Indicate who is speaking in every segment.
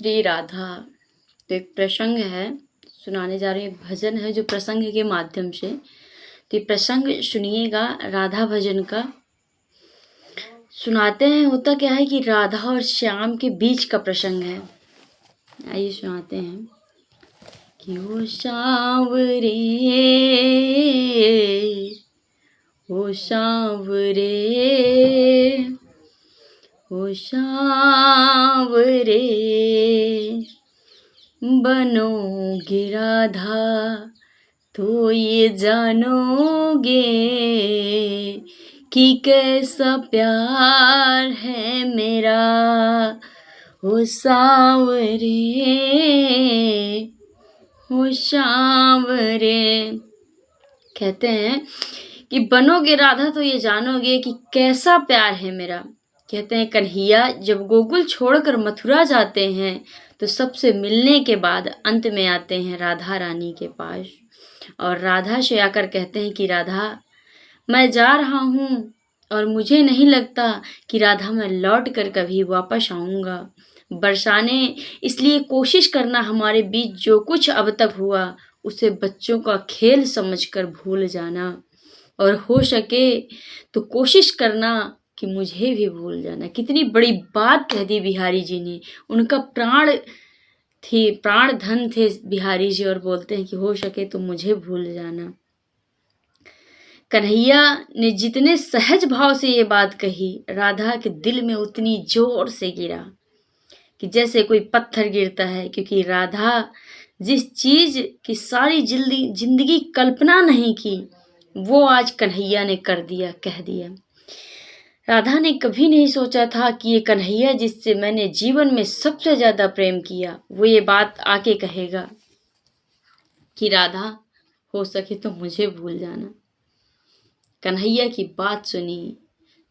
Speaker 1: श्री राधा। तो एक प्रसंग है, सुनाने जा रही हूँ। एक भजन है जो प्रसंग के माध्यम से, तो ये प्रसंग सुनिएगा राधा भजन का। सुनाते हैं। होता क्या है कि राधा और श्याम के बीच का प्रसंग है। आइए सुनाते हैं कि ओ सांवरे, ओ सांवरे, ओ सांवरे, बनोगे राधा तो ये जानोगे कि कैसा प्यार है मेरा। ओ सांवरे, ओ सांवरे। कहते हैं कि बनोगे राधा तो ये जानोगे कि कैसा प्यार है मेरा। कहते हैं कन्हैया जब गोकुल छोड़कर मथुरा जाते हैं तो सबसे मिलने के बाद अंत में आते हैं राधा रानी के पास, और राधा से आकर कहते हैं कि राधा मैं जा रहा हूँ और मुझे नहीं लगता कि राधा मैं लौट कर कभी वापस आऊँगा। बरसाने इसलिए कोशिश करना हमारे बीच जो कुछ अब तक हुआ उसे बच्चों का खेल समझकर भूल जाना, और हो सके तो कोशिश करना कि मुझे भी भूल जाना। कितनी बड़ी बात कह दी बिहारी जी ने। उनका प्राण थे, प्राण धन थे बिहारी जी, और बोलते हैं कि हो सके तो मुझे भूल जाना। कन्हैया ने जितने सहज भाव से ये बात कही, राधा के दिल में उतनी जोर से गिरा कि जैसे कोई पत्थर गिरता है, क्योंकि राधा जिस चीज की सारी जिंदगी कल्पना नहीं की वो आज कन्हैया ने कर दिया, कह दिया। राधा ने कभी नहीं सोचा था कि ये कन्हैया जिससे मैंने जीवन में सबसे ज्यादा प्रेम किया वो ये बात आके कहेगा कि राधा हो सके तो मुझे भूल जाना। कन्हैया की बात सुनी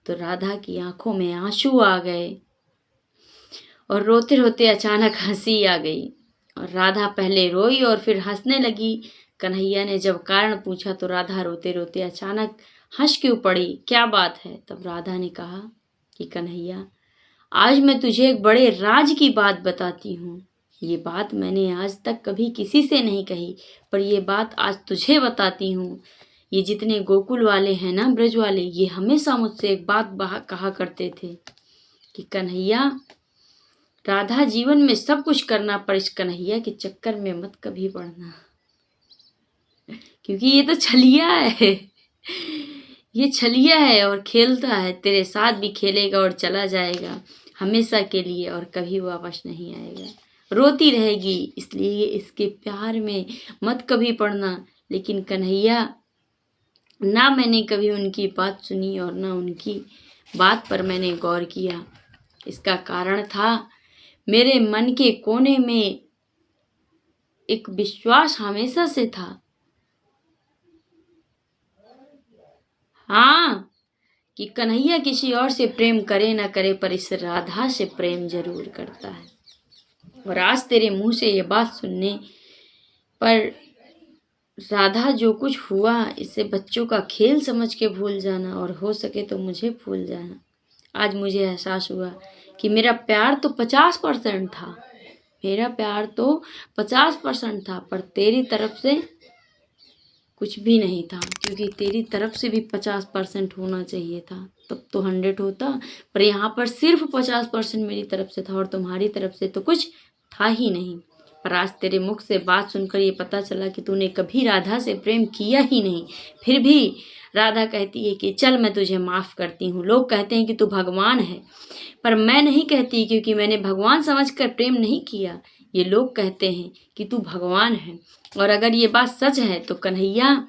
Speaker 1: तो राधा की आंखों में आंसू आ गए और रोते रोते अचानक हंसी आ गई, और राधा पहले रोई और फिर हंसने लगी। कन्हैया ने जब कारण पूछा तो राधा रोते रोते अचानक हंस क्यों पड़ी, क्या बात है। तब राधा ने कहा कि कन्हैया आज मैं तुझे एक बड़े राज की बात बताती हूँ। ये बात मैंने आज तक कभी किसी से नहीं कही, पर ये बात आज तुझे बताती हूँ। ये जितने गोकुल वाले हैं ना, ब्रज वाले, ये हमेशा मुझसे एक बात कहा करते थे कि कन्हैया राधा जीवन में सब कुछ करना पर इस कन्हैया के चक्कर में मत कभी पड़ना, क्योंकि ये तो छलिया है, ये छलिया है और खेलता है, तेरे साथ भी खेलेगा और चला जाएगा हमेशा के लिए और कभी वापस नहीं आएगा। रोती रहेगी, इसलिए इसके प्यार में मत कभी पड़ना। लेकिन कन्हैया ना मैंने कभी उनकी बात सुनी और ना उनकी बात पर मैंने गौर किया। इसका कारण था मेरे मन के कोने में एक विश्वास हमेशा से था, हाँ, कि कन्हैया किसी और से प्रेम करे ना करे पर इस राधा से प्रेम जरूर करता है। और आज तेरे मुंह से ये बात सुनने पर राधा जो कुछ हुआ इसे बच्चों का खेल समझ के भूल जाना, और हो सके तो मुझे भूल जाना। आज मुझे एहसास हुआ कि मेरा प्यार तो 50% था, मेरा प्यार तो 50% था, पर तेरी तरफ से कुछ भी नहीं था, क्योंकि तेरी तरफ से भी 50% होना चाहिए था, तब तो 100 होता। पर यहाँ पर सिर्फ 50% मेरी तरफ से था और तुम्हारी तरफ से तो कुछ था ही नहीं। पर आज तेरे मुख से बात सुनकर ये पता चला कि तूने कभी राधा से प्रेम किया ही नहीं। फिर भी राधा कहती है कि चल मैं तुझे माफ़ करती हूँ। लोग कहते हैं कि तू भगवान है, पर मैं नहीं कहती, क्योंकि मैंने भगवान समझकर प्रेम नहीं किया। ये लोग कहते हैं कि तू भगवान है। और अगर ये बात सच है तो कन्हैया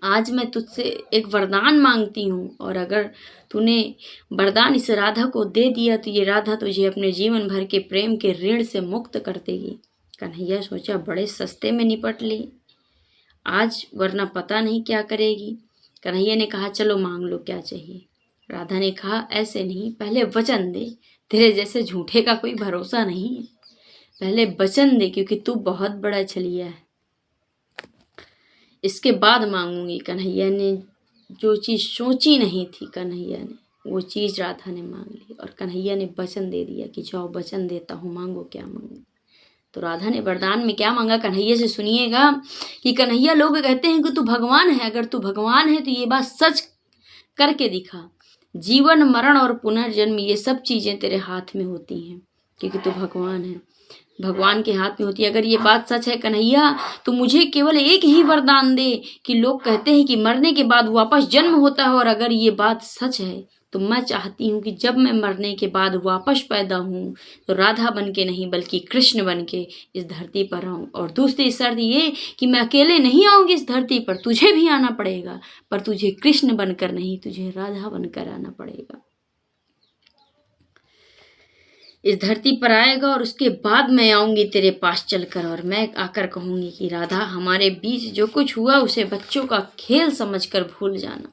Speaker 1: आज मैं तुझसे एक वरदान मांगती हूँ, और अगर तूने वरदान इस राधा को दे दिया तो ये राधा तुझे अपने जीवन भर के प्रेम के ऋण से मुक्त कर देगी। कन्हैया सोचा बड़े सस्ते में निपट ली आज, वरना पता नहीं क्या करेगी। कन्हैया ने कहा चलो मांग लो क्या चाहिए। राधा ने कहा ऐसे नहीं, पहले वचन दे, तेरे जैसे झूठे का कोई भरोसा नहीं है, पहले वचन दे, क्योंकि तू बहुत बड़ा छलिया है, इसके बाद मांगूंगी। कन्हैया ने जो चीज़ सोची नहीं थी, कन्हैया ने वो चीज़ राधा ने मांग ली और कन्हैया ने वचन दे दिया कि जाओ वचन देता हूँ, मांगो क्या मांगो। तो राधा ने वरदान में क्या मांगा कन्हैया से सुनिएगा कि कन्हैया, लोग कहते हैं कि तू भगवान है, अगर तू भगवान है तो ये बात सच करके दिखा। जीवन मरण और पुनर्जन्म ये सब चीज़ें तेरे हाथ में होती हैं, क्योंकि तू भगवान है, भगवान के हाथ में होती है। अगर ये बात सच है कन्हैया तो मुझे केवल एक ही वरदान दे कि लोग कहते हैं कि मरने के बाद वापस जन्म होता है, और अगर ये बात सच है तो मैं चाहती हूँ कि जब मैं मरने के बाद वापस पैदा हूँ तो राधा बन के नहीं बल्कि कृष्ण बन के इस धरती पर आऊँ। और दूसरी शर्त ये कि मैं अकेले नहीं आऊँगी इस धरती पर, तुझे भी आना पड़ेगा, पर तुझे कृष्ण बनकर नहीं, तुझे राधा बनकर आना पड़ेगा। इस धरती पर आएगा और उसके बाद मैं आऊँगी तेरे पास चलकर, और मैं आकर कहूँगी कि राधा, हमारे बीच जो कुछ हुआ उसे बच्चों का खेल समझकर भूल जाना,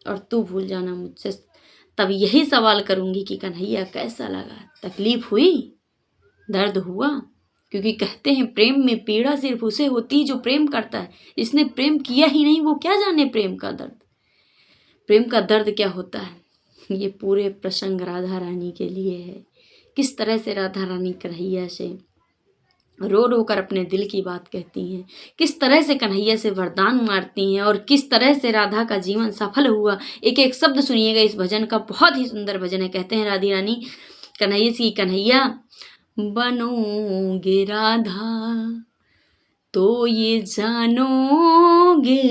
Speaker 1: और तू भूल जाना मुझसे। तब यही सवाल करूँगी कि कन्हैया कैसा लगा, तकलीफ हुई, दर्द हुआ? क्योंकि कहते हैं प्रेम में पीड़ा सिर्फ उसे होती है जो प्रेम करता है। इसने प्रेम किया ही नहीं, वो क्या जाने प्रेम का दर्द, प्रेम का दर्द क्या होता है। ये पूरे प्रसंग राधा रानी के लिए है। किस तरह से राधा रानी कन्हैया से रो रो कर अपने दिल की बात कहती हैं, किस तरह से कन्हैया से वरदान मारती हैं, और किस तरह से राधा का जीवन सफल हुआ। एक एक शब्द सुनिएगा इस भजन का, बहुत ही सुंदर भजन है। कहते हैं राधी रानी कन्हैया से, कन्हैया बनोगे राधा तो ये जानोगे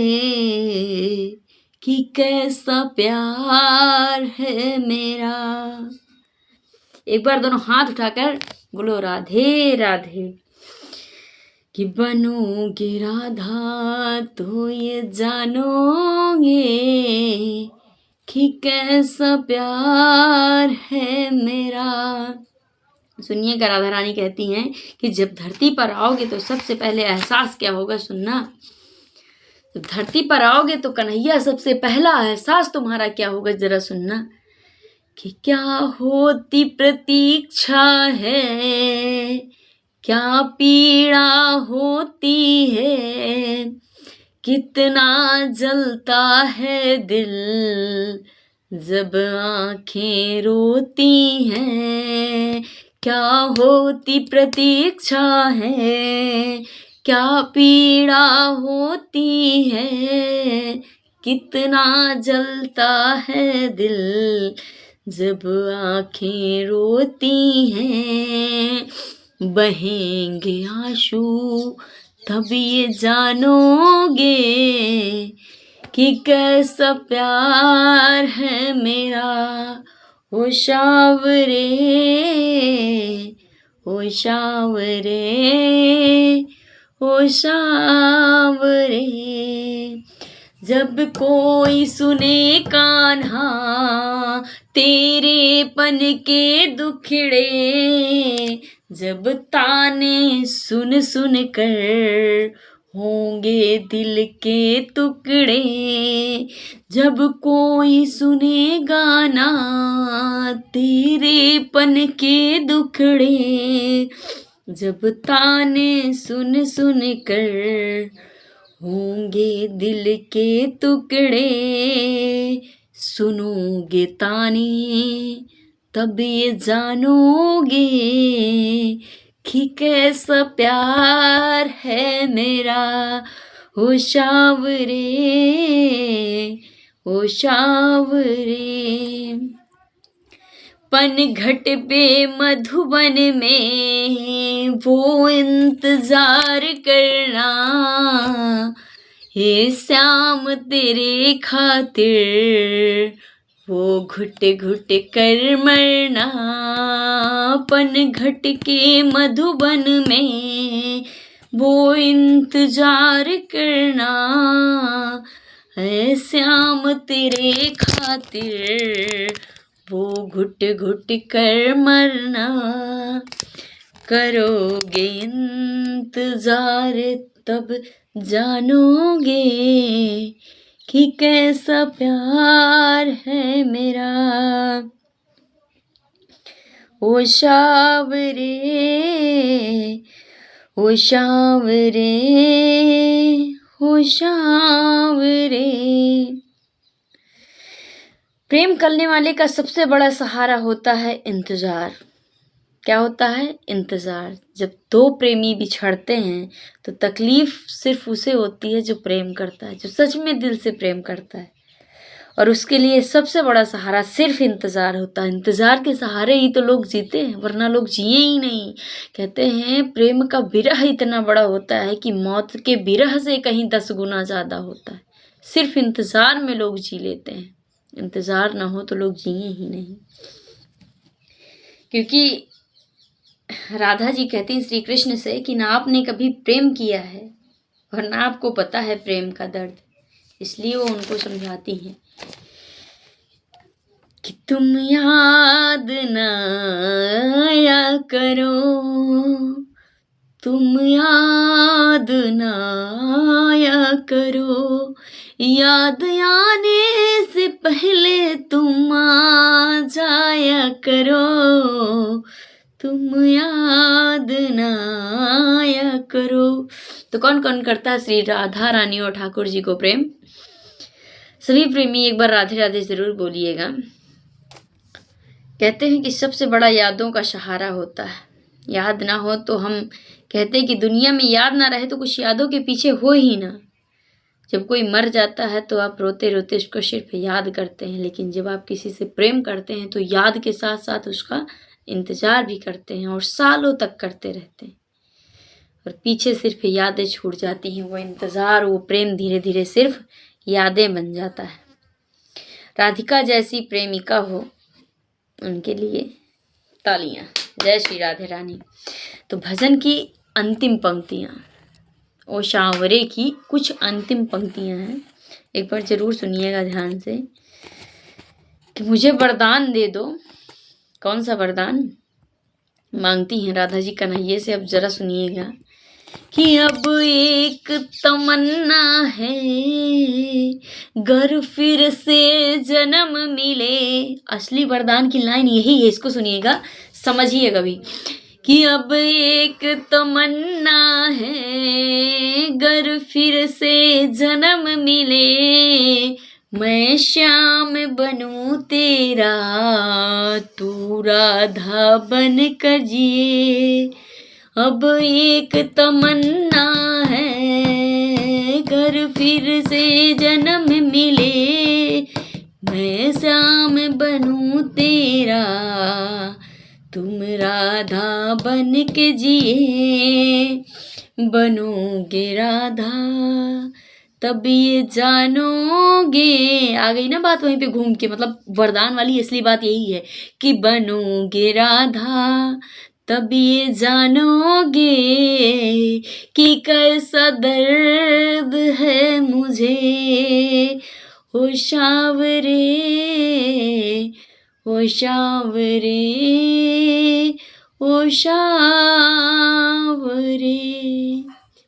Speaker 1: कि कैसा प्यार है मेरा। एक बार दोनों हाथ उठाकर बोलो राधे राधे। कि बनोगे राधा तो ये जानोगे कि कैसा प्यार है मेरा। सुनिएगा, राधा रानी कहती हैं कि जब धरती पर आओगे तो सबसे पहले एहसास क्या होगा, सुनना। जब धरती पर आओगे तो कन्हैया सबसे पहला एहसास तुम्हारा क्या होगा, जरा सुनना। कि क्या होती प्रतीक्षा है, क्या पीड़ा होती है, कितना जलता है दिल जब आंखें रोती हैं। क्या होती प्रतीक्षा है, क्या पीड़ा होती है, कितना जलता है दिल जब आंखें रोती हैं। बहेंगे आंसू तब ये जानोगे कि कैसा प्यार है मेरा। ओ शावरे, ओ शावरे, ओ शावरे। जब कोई सुने कान्हा तेरे पन के दुखड़े, जब ताने सुन सुन कर होंगे दिल के टुकड़े, जब कोई सुने गाना तेरे पन के दुखड़े, जब ताने सुन सुन कर होंगे दिल के टुकड़े, सुनोगे ताने तब ये जानोगे कि कैसा प्यार है मेरा। ओ शावरे, ओ शावरे। पनघट पे मधुबन में वो इंतजार करना, हे श्याम तेरे खातिर वो घुट घुट कर मरना। पनघट के मधुबन में वो इंतजार करना, है श्याम तेरे खातिर वो घुट घुट कर मरना। करोगे इंतजार तब जानोगे कि कैसा प्यार है मेरा। ओ शावरे, ओ शावरे, ओ शावरे। प्रेम करने वाले का सबसे बड़ा सहारा होता है इंतज़ार। क्या होता है? इंतज़ार। जब दो प्रेमी बिछड़ते हैं तो तकलीफ़ सिर्फ़ उसे होती है जो प्रेम करता है, जो सच में दिल से प्रेम करता है, और उसके लिए सबसे बड़ा सहारा सिर्फ़ इंतज़ार होता है। इंतज़ार के सहारे ही तो लोग जीते हैं, वरना लोग जिए ही नहीं। कहते हैं प्रेम का विरह इतना बड़ा होता है कि मौत के विरह से कहीं 10 गुना ज़्यादा होता है। सिर्फ़ इंतज़ार में लोग जी लेते हैं। इंतज़ार ना हो तो लोग जिए ही नहीं। क्योंकि राधा जी कहती हैं श्री कृष्ण से कि ना आपने कभी प्रेम किया है और ना आपको पता है प्रेम का दर्द, इसलिए वो उनको समझाती हैं कि तुम याद ना आया करो, तुम याद ना आया करो, याद आने से पहले तुम आ जाया करो, तुम याद ना आया करो। तो कौन कौन करता है श्री राधा रानी और ठाकुर जी को प्रेम? सभी प्रेमी एक बार राधे राधे जरूर बोलिएगा। कहते हैं कि सबसे बड़ा यादों का सहारा होता है। याद ना हो तो हम कहते हैं कि दुनिया में याद ना रहे तो कुछ यादों के पीछे हो ही ना। जब कोई मर जाता है तो आप रोते रोते उसको सिर्फ याद करते हैं, लेकिन जब आप किसी से प्रेम करते हैं तो याद के साथ साथ उसका इंतज़ार भी करते हैं और सालों तक करते रहते हैं, और पीछे सिर्फ यादें छूट जाती हैं। वो इंतज़ार, वो प्रेम धीरे धीरे सिर्फ यादें बन जाता है। राधिका जैसी प्रेमिका हो उनके लिए तालियां। जय श्री राधे रानी। तो भजन की अंतिम पंक्तियां, ओ शांवरे की कुछ अंतिम पंक्तियां हैं, एक बार जरूर सुनिएगा ध्यान से कि मुझे वरदान दे दो। कौन सा वरदान मांगती हैं राधा जी कन्हैया से? अब जरा सुनिएगा कि अब एक तमन्ना है, गर फिर से जन्म मिले। असली वरदान की लाइन यही है, इसको सुनिएगा, समझिएगा भी कि अब एक तमन्ना है, गर फिर से जन्म मिले, मैं श्याम बनूं तेरा, तू राधा बन कर जिए। अब एक तमन्ना है, घर फिर से जन्म मिले, मैं श्याम बनूं तेरा, तुम राधा बन के जिए। बनोगे राधा तब ये जानोगे। आ गई ना बात वहीं पे घूम के, मतलब वरदान वाली असली बात यही है कि बनोगे राधा तब ये जानोगे कि कैसा दर्द है मुझे, ओ शांवरे, ओ शांवरे, ओ शांवरे।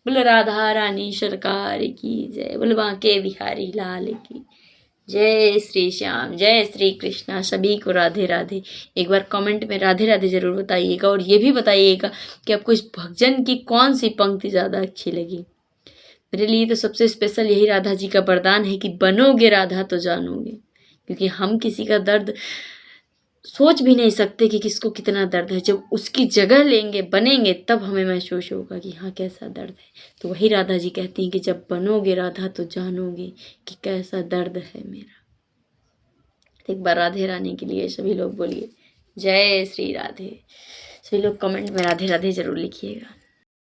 Speaker 1: बोलो राधा रानी सरकार की जय, बोलो बांके बिहारी लाल की जय। श्री श्याम, जय श्री कृष्णा। सभी को राधे राधे। एक बार कमेंट में राधे राधे जरूर बताइएगा, और ये भी बताइएगा कि आपको इस भजन की कौन सी पंक्ति ज़्यादा अच्छी लगी। मेरे लिए तो सबसे स्पेशल यही राधा जी का वरदान है कि बनोगे राधा तो जानोगे, क्योंकि हम किसी का दर्द सोच भी नहीं सकते कि किसको कितना दर्द है। जब उसकी जगह लेंगे, बनेंगे, तब हमें महसूस होगा कि हाँ कैसा दर्द है। तो वही राधा जी कहती हैं कि जब बनोगे राधा तो जानोगे कि कैसा दर्द है मेरा। एक बार राधे रानी के लिए सभी लोग बोलिए जय श्री राधे। सभी लोग कमेंट में राधे राधे जरूर लिखिएगा।